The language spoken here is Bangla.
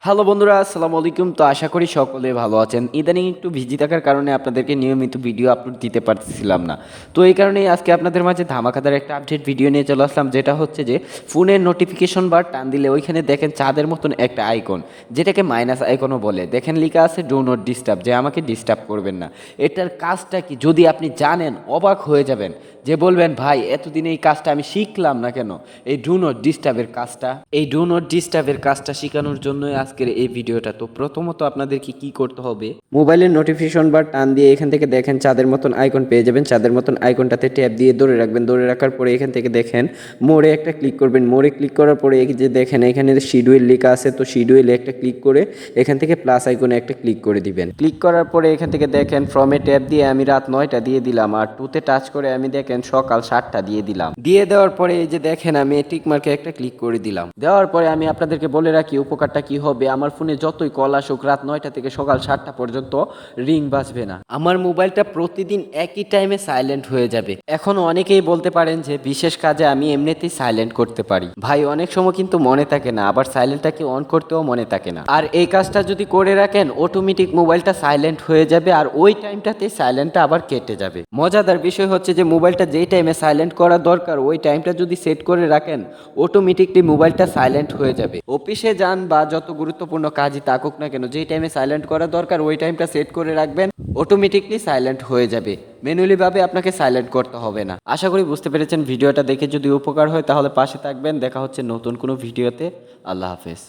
হ্যালো বন্ধুরা, আসসালামু আলাইকুম। তো আশা করি সকলে ভালো আছেন। ইদানিং একটু বিজি থাকার কারণে আপনাদেরকে নিয়মিত ভিডিও আপলোড দিতে পারছিলাম না। তো এই কারণেই আজকে আপনাদের মাঝে ধামাকাদার একটা আপডেট ভিডিও নিয়ে চলে আসলাম, যেটা হচ্ছে যে ফোনের নোটিফিকেশন বার টান দিলে ওইখানে দেখেন চাঁদের মতন একটা আইকন, যেটাকে মাইনাস আইকনও বলে। দেখেন লেখা আছে ডু নট ডিস্টার্ব, যে আমাকে ডিস্টার্ব করবেন না। এটার কাজটা কি যদি আপনি জানেন অবাক হয়ে যাবেন, যে বলবেন ভাই এতদিন এই কাজটা আমি শিখলাম না কেন। এই ডু নট ডিস্টার্বের কাজটা, এই ডু নট ডিস্টার্বের কাজটা শেখানোর জন্যই আজকের এই ভিডিওটা। তো প্রথমত আপনাদেরকে কি করতে হবে, মোবাইলের নোটিফিকেশন বার টান দিয়ে এখান থেকে দেখেন চাঁদের মতন আইকন পেয়ে যাবেন। চাঁদের মতন আইকনটাতে ট্যাপ দিয়ে ধরে রাখবেন। ধরে রাখার পরে এখান থেকে দেখেন মোড়ে একটা ক্লিক করবেন। মোড়ে ক্লিক করার পরে এই যে দেখেন এখানে শিডিউল লেখা আছে, তো শিডিউলে একটা ক্লিক করে এখান থেকে প্লাস আইকনে একটা ক্লিক করে দিবেন। ক্লিক করার পরে এখান থেকে দেখেন ফ্রমে ট্যাপ দিয়ে আমি রাত 9টা দিয়ে দিলাম, আর টুতে টাচ করে আমি দেখেন সকাল 7টা দিয়ে দিলাম। দিয়ে দেওয়ার পরে এই যে দেখেন আমি টিক মার্কে একটা ক্লিক করে দিলাম। দেওয়ার পরে আমি আপনাদেরকে বলে রাখি উপকারটা কি হবে। আমার ফোনে যতই কল আসুক রাত 9টা থেকে সকাল 7টা পর্যন্ত রিং বাজবে না। আমার মোবাইলটা প্রতিদিন একই টাইমে সাইলেন্ট হয়ে যাবে। এখন অনেকেই বলতে পারেন যে বিশেষ কাজে আমি এমনিতেই সাইলেন্ট করতে পারি। ভাই অনেক সময় কিন্তু মনে থাকে না, আবার সাইলেন্টটাকে অন করতেও মনে থাকে না। আর এই কাজটা যদি করে রাখেন অটোমেটিক মোবাইলটা সাইলেন্ট হয়ে যাবে, আর ওই টাইমটাতে সাইলেন্টটা আবার কেটে যাবে। মজাদার বিষয় হচ্ছে যে মোবাইলটা যেই টাইমে সাইলেন্ট করা দরকার ওই টাইমটা যদি সেট করে রাখেন অটোমেটিকলি মোবাইলটা সাইলেন্ট হয়ে যাবে। অফিসে যান বা যত গুরুত্বপূর্ণ কাজই থাকুক না কেন, যেই টাইমে সাইলেন্ট করা দরকার ওই টাইমটা সেট করে রাখবেন, অটোমেটিকলি সাইলেন্ট হয়ে যাবে। ম্যানুয়ালি ভাবে আপনাকে সাইলেন্ট করতে হবে না। আশা করি বুঝতে পেরেছেন। ভিডিওটা দেখে যদি উপকার হয় তাহলে পাশে থাকবেন। দেখা হচ্ছে নতুন কোনো ভিডিওতে। আল্লাহ হাফেজ।